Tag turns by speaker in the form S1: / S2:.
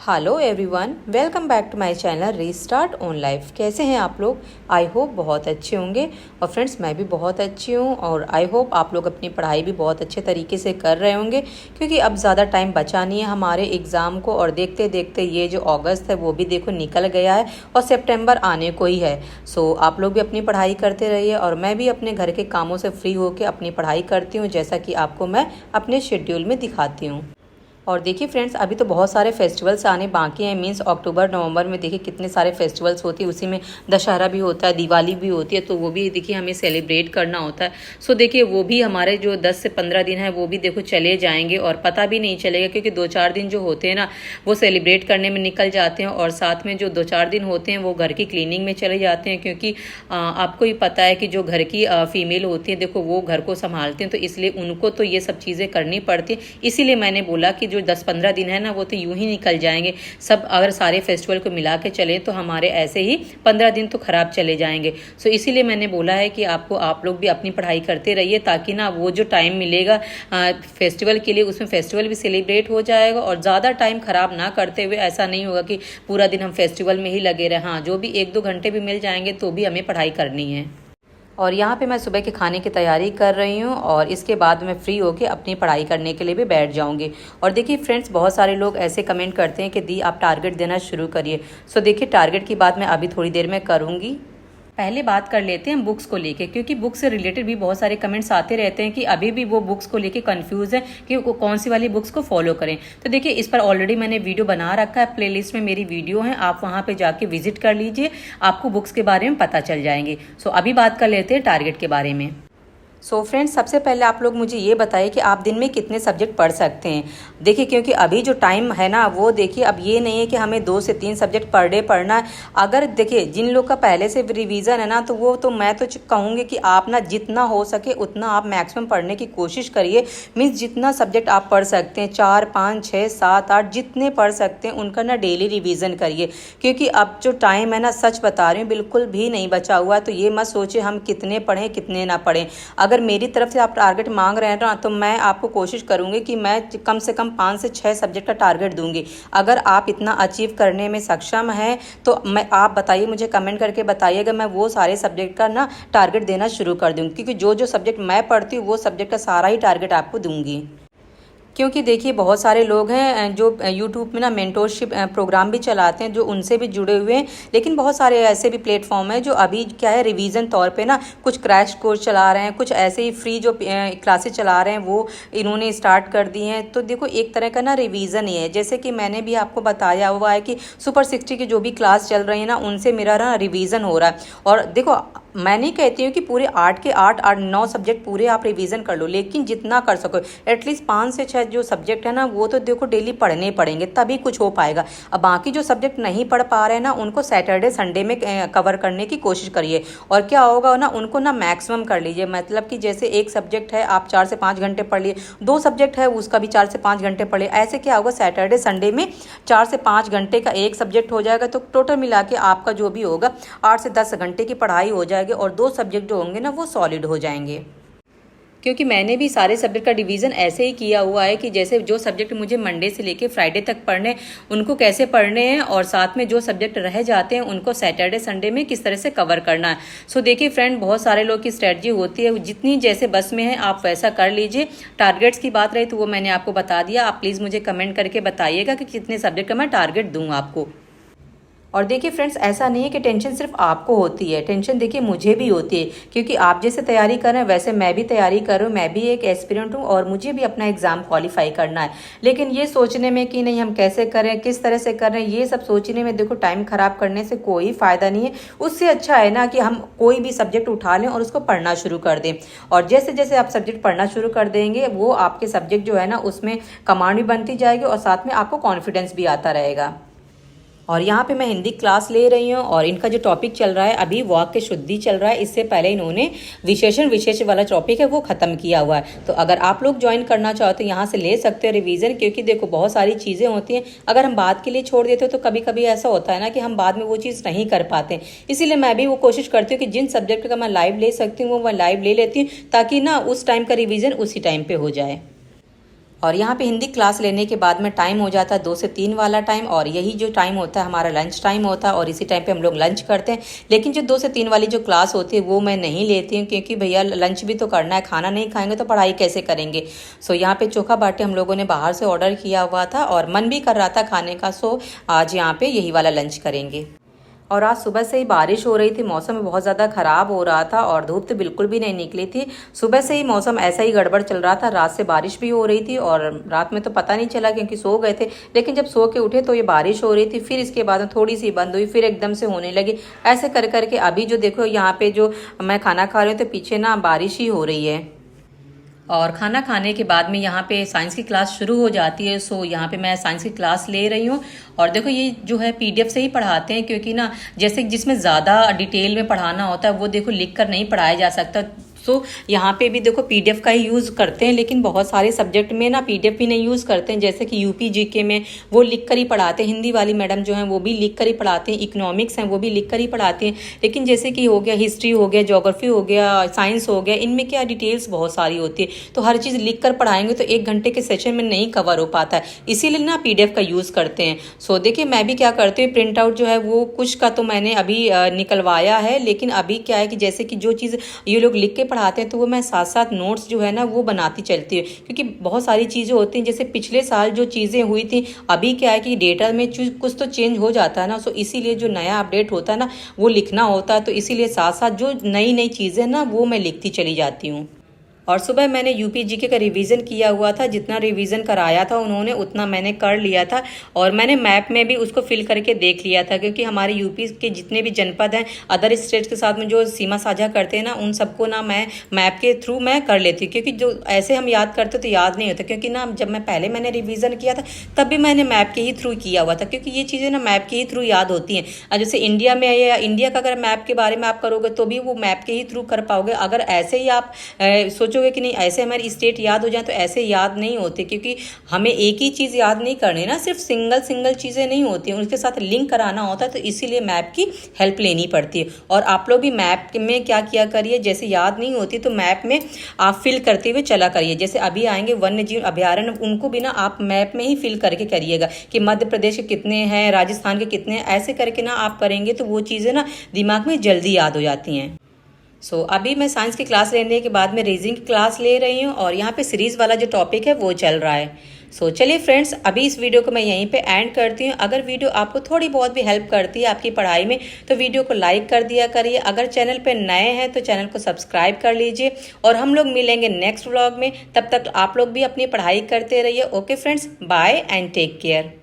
S1: Hello everyone, welcome back to my channel restart on life. कैसे हैं आप लोग? आई होप बहुत अच्छे होंगे। और फ्रेंड्स, मैं भी बहुत अच्छी हूँ और आई होप आप लोग अपनी पढ़ाई भी बहुत अच्छे तरीके से कर रहे होंगे, क्योंकि अब ज़्यादा टाइम बचा नहीं है हमारे एग्ज़ाम को। और देखते देखते ये जो अगस्त है वो भी देखो निकल गया है और सितंबर आने को ही है। सो आप लोग भी अपनी पढ़ाई करते रहिए और मैं भी अपने घर के कामों से फ्री होकर अपनी पढ़ाई करती हूँ, जैसा कि आपको मैं अपने शेड्यूल में दिखाती हूँ। और देखिए फ्रेंड्स, अभी तो बहुत सारे फेस्टिवल्स आने बाकी हैं। मीन्स अक्टूबर नवंबर में देखिए कितने सारे फेस्टिवल्स होती है। उसी में दशहरा भी होता है, दिवाली भी होती है, तो वो भी देखिए हमें सेलिब्रेट करना होता है। सो देखिए वो भी हमारे जो 10 से 15 दिन है वो भी देखो चले जाएंगे और पता भी नहीं चलेगा, क्योंकि 2-4 दिन जो होते हैं ना वो सेलिब्रेट करने में निकल जाते हैं। और साथ में जो 2-4 दिन होते हैं वो घर की क्लीनिंग में चले जाते हैं, क्योंकि आपको ही पता है कि जो घर की फीमेल होती है देखो वो घर को संभालते हैं, तो इसलिए उनको तो ये सब चीज़ें करनी पड़ती है। इसीलिए मैंने बोला कि जो 10-15 दिन है ना वो तो यूं ही निकल जाएंगे। सब अगर सारे फेस्टिवल को मिला के चले तो हमारे ऐसे ही 15 दिन तो खराब चले जाएंगे। सो इसीलिए मैंने बोला है कि आप लोग भी अपनी पढ़ाई करते रहिए, ताकि ना वो जो टाइम मिलेगा फेस्टिवल के लिए उसमें फेस्टिवल भी सेलिब्रेट हो जाएगा और ज़्यादा टाइम खराब ना करते हुए ऐसा नहीं होगा कि पूरा दिन हम फेस्टिवल में ही लगे रहे। हाँ, जो भी 1-2 घंटे भी मिल जाएंगे तो भी हमें पढ़ाई करनी है। और यहाँ पे मैं सुबह के खाने की तैयारी कर रही हूँ और इसके बाद मैं फ्री होकर अपनी पढ़ाई करने के लिए भी बैठ जाऊँगी। और देखिए फ्रेंड्स, बहुत सारे लोग ऐसे कमेंट करते हैं कि दी आप टारगेट देना शुरू करिए। सो देखिए टारगेट की बात मैं अभी थोड़ी देर में करूँगी। पहले बात कर लेते हैं बुक्स को लेके, क्योंकि बुक्स से रिलेटेड भी बहुत सारे कमेंट्स आते रहते हैं कि अभी भी वो बुक्स को लेके कंफ्यूज है कि कौन सी वाली बुक्स को फॉलो करें। तो देखिए इस पर ऑलरेडी मैंने वीडियो बना रखा है, प्लेलिस्ट में मेरी वीडियो है, आप वहां पे जाके विजिट कर लीजिए, आपको बुक्स के बारे में पता चल जाएंगे। सो अभी बात कर लेते हैं टारगेट के बारे में। सो फ्रेंड्स, सबसे पहले आप लोग मुझे ये बताइए कि आप दिन में कितने सब्जेक्ट पढ़ सकते हैं। देखिए क्योंकि अभी जो टाइम है ना वो देखिए अब ये नहीं है कि हमें 2 से 3 सब्जेक्ट पर डे पढ़ना है। अगर देखिए जिन लोग का पहले से रिवीजन है ना तो वो तो मैं तो कहूँगी कि आप ना जितना हो सके उतना आप मैक्सिमम पढ़ने की कोशिश करिए। मीन्स जितना सब्जेक्ट आप पढ़ सकते हैं 4, 5, 6, 7, 8 जितने पढ़ सकते हैं उनका ना डेली रिवीजन करिए, क्योंकि अब जो टाइम है ना सच बता रही हूँ बिल्कुल भी नहीं बचा हुआ है। तो ये मत सोचिए हम कितने पढ़ें कितने ना पढ़ें। अगर मेरी तरफ से आप टारगेट मांग रहे हैं ना तो मैं आपको कोशिश करूंगी कि मैं कम से कम 5 से 6 सब्जेक्ट का टारगेट दूंगी। अगर आप इतना अचीव करने में सक्षम हैं तो मैं आप बताइए, मुझे कमेंट करके बताइएगा, मैं वो सारे सब्जेक्ट का ना टारगेट देना शुरू कर दूंगी, क्योंकि जो जो सब्जेक्ट मैं पढ़ती हूँ वो सब्जेक्ट का सारा ही टारगेट आपको दूंगी। क्योंकि देखिए बहुत सारे लोग हैं जो यूट्यूब में ना मेंटोरशिप प्रोग्राम भी चलाते हैं, जो उनसे भी जुड़े हुए हैं। लेकिन बहुत सारे ऐसे भी प्लेटफॉर्म हैं जो अभी क्या है रिवीजन तौर पे ना कुछ क्रैश कोर्स चला रहे हैं, कुछ ऐसे ही फ्री जो क्लासेस चला रहे हैं वो इन्होंने स्टार्ट कर दी हैं। तो देखो एक तरह का ना रिवीजन ही है। जैसे कि मैंने भी आपको बताया हुआ है कि सुपर 60 की जो भी क्लास चल रही है ना उनसे मेरा ना रिवीजन हो रहा है। और देखो मैं नहीं कहती हूँ कि पूरे 8 के 8-9 सब्जेक्ट पूरे आप रिवीजन कर लो, लेकिन जितना कर सको एटलीस्ट 5 से 6 जो सब्जेक्ट है ना वो तो देखो डेली पढ़ने पड़ेंगे, तभी कुछ हो पाएगा। अब बाकी जो सब्जेक्ट नहीं पढ़ पा रहे हैं ना उनको सैटरडे संडे में कवर करने की कोशिश करिए। और क्या होगा ना उनको ना मैक्सिमम कर लीजिए। मतलब कि जैसे एक सब्जेक्ट है आप 4 से 5 घंटे पढ़ लिए, 2 सब्जेक्ट है उसका भी 4 से 5 घंटे पढ़ लिए। ऐसे क्या होगा सैटरडे संडे में 4 से 5 घंटे का एक सब्जेक्ट हो जाएगा, तो टोटल मिला के आपका जो भी होगा 8 से 10 घंटे की पढ़ाई हो जाएगी और 2 सब्जेक्ट जो होंगे ना वो सॉलिड हो जाएंगे। क्योंकि मैंने भी सारे सब्जेक्ट का डिवीज़न ऐसे ही किया हुआ है कि जैसे जो सब्जेक्ट मुझे मंडे से लेके फ्राइडे तक पढ़ने उनको कैसे पढ़ने हैं, और साथ में जो सब्जेक्ट रह जाते हैं उनको सैटरडे संडे में किस तरह से कवर करना है। सो देखिए फ्रेंड, बहुत सारे लोग की स्ट्रेटजी होती है, जितनी जैसे बस में है आप वैसा कर लीजिए। टारगेट्स की बात रही तो वो मैंने आपको बता दिया। आप प्लीज़ मुझे कमेंट करके बताइएगा कि कितने सब्जेक्ट का मैं टारगेट दूँ आपको। और देखिए फ्रेंड्स, ऐसा नहीं है कि टेंशन सिर्फ आपको होती है, टेंशन देखिए मुझे भी होती है, क्योंकि आप जैसे तैयारी कर रहे हैं वैसे मैं भी तैयारी कर रही हूँ। मैं भी एक एस्पिरेंट हूँ और मुझे भी अपना एग्जाम क्वालिफाई करना है। लेकिन ये सोचने में कि नहीं हम कैसे करें किस तरह से कर रहे हैं, ये सब सोचने में देखो टाइम खराब करने से कोई फायदा नहीं है। उससे अच्छा है ना कि हम कोई भी सब्जेक्ट उठा लें और उसको पढ़ना शुरू कर दें। और जैसे जैसे आप सब्जेक्ट पढ़ना शुरू कर देंगे वो आपके सब्जेक्ट जो है ना उसमें कमांड भी बनती जाएगी और साथ में आपको कॉन्फिडेंस भी आता रहेगा। और यहाँ पे मैं हिंदी क्लास ले रही हूँ और इनका जो टॉपिक चल रहा है अभी वाक्य शुद्धि चल रहा है। इससे पहले इन्होंने विशेषण विशेष वाला टॉपिक है वो खत्म किया हुआ है। तो अगर आप लोग ज्वाइन करना चाहो तो यहाँ से ले सकते हो रिवीजन, क्योंकि देखो बहुत सारी चीज़ें होती हैं अगर हम बाद के लिए छोड़ देते हो तो कभी कभी ऐसा होता है ना कि हम बाद में वो चीज़ नहीं कर पाते। इसीलिए मैं भी वो कोशिश करती हूँ कि जिन सब्जेक्ट का मैं लाइव ले सकती हूँ वो मैं लाइव ले लेती हूँ, ताकि ना उस टाइम का रिविज़न उसी टाइम पर हो जाए। और यहाँ पे हिंदी क्लास लेने के बाद में टाइम हो जाता है 2 से 3 वाला टाइम, और यही जो टाइम होता है हमारा लंच टाइम होता है, और इसी टाइम पे हम लोग लंच करते हैं। लेकिन जो 2 से 3 वाली जो क्लास होती है वो मैं नहीं लेती हूँ, क्योंकि भैया लंच भी तो करना है, खाना नहीं खाएंगे तो पढ़ाई कैसे करेंगे। सो यहाँ पे चोखा बाटी हम लोगों ने बाहर से ऑर्डर किया हुआ था और मन भी कर रहा था खाने का। सो आज यहाँ पे यही वाला लंच करेंगे। और आज सुबह से ही बारिश हो रही थी, मौसम बहुत ज़्यादा ख़राब हो रहा था और धूप तो बिल्कुल भी नहीं निकली थी। सुबह से ही मौसम ऐसा ही गड़बड़ चल रहा था, रात से बारिश भी हो रही थी और रात में तो पता नहीं चला क्योंकि सो गए थे। लेकिन जब सो के उठे तो ये बारिश हो रही थी, फिर इसके बाद थोड़ी सी बंद हुई, फिर एकदम से होने लगी। ऐसे कर करके अभी जो देखो यहाँ पे जो मैं खाना खा रही हूँ तो पीछे ना बारिश ही हो रही है। और खाना खाने के बाद में यहाँ पे साइंस की क्लास शुरू हो जाती है। सो यहाँ पे मैं साइंस की क्लास ले रही हूँ। और देखो ये जो है पीडीएफ से ही पढ़ाते हैं, क्योंकि ना जैसे जिसमें ज़्यादा डिटेल में पढ़ाना होता है वो देखो लिख कर नहीं पढ़ाया जा सकता। सो यहाँ पे भी देखो पीडीएफ का ही यूज़ करते हैं, लेकिन बहुत सारे सब्जेक्ट में ना पीडीएफ भी नहीं यूज़ करते हैं। जैसे कि यूपी जीके में वो लिख कर ही पढ़ाते हैं, हिंदी वाली मैडम जो हैं वो भी लिख कर ही पढ़ाते हैं, इकोनॉमिक्स हैं वो भी लिख कर ही पढ़ाते हैं। लेकिन जैसे कि हो गया हिस्ट्री, हो गया ज्योग्राफी, हो गया साइंस, हो गया, इनमें क्या डिटेल्स बहुत सारी होती है, तो हर चीज़ लिख कर पढ़ाएंगे तो 1 घंटे के सेशन में नहीं कवर हो पाता है, इसीलिए ना पीडीएफ का यूज़ करते हैं। सो देखिए मैं भी क्या करती हूँ, प्रिंट आउट जो है वो कुछ का तो मैंने अभी निकलवाया है, लेकिन अभी क्या है कि जैसे कि जो चीज़ ये लोग लिख के पढ़ाते हैं तो वो मैं साथ साथ नोट्स जो है ना वो बनाती चलती हूँ, क्योंकि बहुत सारी चीज़ें होती हैं। जैसे पिछले साल जो चीज़ें हुई थी, अभी क्या है कि डेटा में कुछ तो चेंज हो जाता है ना। सो इसीलिए जो नया अपडेट होता है ना वो लिखना होता है, तो इसीलिए साथ साथ जो नई नई चीज़ें ना वो मैं लिखती चली जाती हूँ। और सुबह मैंने यूपी जीके का रिवीजन किया हुआ था, जितना रिवीजन कराया था उन्होंने उतना मैंने कर लिया था। और मैंने मैप में भी उसको फिल करके देख लिया था, क्योंकि हमारे यूपी के जितने भी जनपद हैं अदर स्टेट के साथ में जो सीमा साझा करते हैं ना, उन सबको ना मैं मैप के थ्रू मैं कर लेती हूँ, क्योंकि जो ऐसे हम याद करते तो याद नहीं होता। क्योंकि ना जब मैंने रिवीजन किया था तब भी मैंने मैप के ही थ्रू किया हुआ था, क्योंकि ये चीज़ें ना मैप के ही थ्रू याद होती हैं। जैसे इंडिया में या इंडिया का अगर मैप के बारे में आप करोगे तो भी वो मैप के ही थ्रू कर पाओगे। अगर ऐसे ही आप सोचोगे कि नहीं ऐसे हमारी स्टेट याद हो जाए, तो ऐसे याद नहीं होते, क्योंकि हमें एक ही चीज़ याद नहीं करनी ना, सिर्फ सिंगल चीज़ें नहीं होती हैं, उसके साथ लिंक कराना होता है, तो इसीलिए मैप की हेल्प लेनी पड़ती है। और आप लोग भी मैप में क्या किया करिए, जैसे याद नहीं होती तो मैप में आप फिल करते हुए चला करिए। जैसे अभी आएंगे वन्य जीव अभ्यारण्य, उनको भी ना आप मैप में ही फिल करके करिएगा कि मध्य प्रदेश के कितने हैं, राजस्थान के कितने हैं, ऐसे करके ना आप करेंगे तो वो चीज़ें ना दिमाग में जल्दी याद हो जाती हैं। अभी मैं साइंस की क्लास लेने के बाद में रीजनिंग की क्लास ले रही हूँ, और यहाँ पे सीरीज़ वाला जो टॉपिक है वो चल रहा है। चलिए फ्रेंड्स, अभी इस वीडियो को मैं यहीं पे एंड करती हूँ। अगर वीडियो आपको थोड़ी बहुत भी हेल्प करती है आपकी पढ़ाई में तो वीडियो को लाइक कर दिया करिए। अगर चैनल पे नए हैं तो चैनल को सब्सक्राइब कर लीजिए, और हम लोग मिलेंगे नेक्स्ट व्लॉग में। तब तक आप लोग भी अपनी पढ़ाई करते रहिए। Okay friends, bye and take care.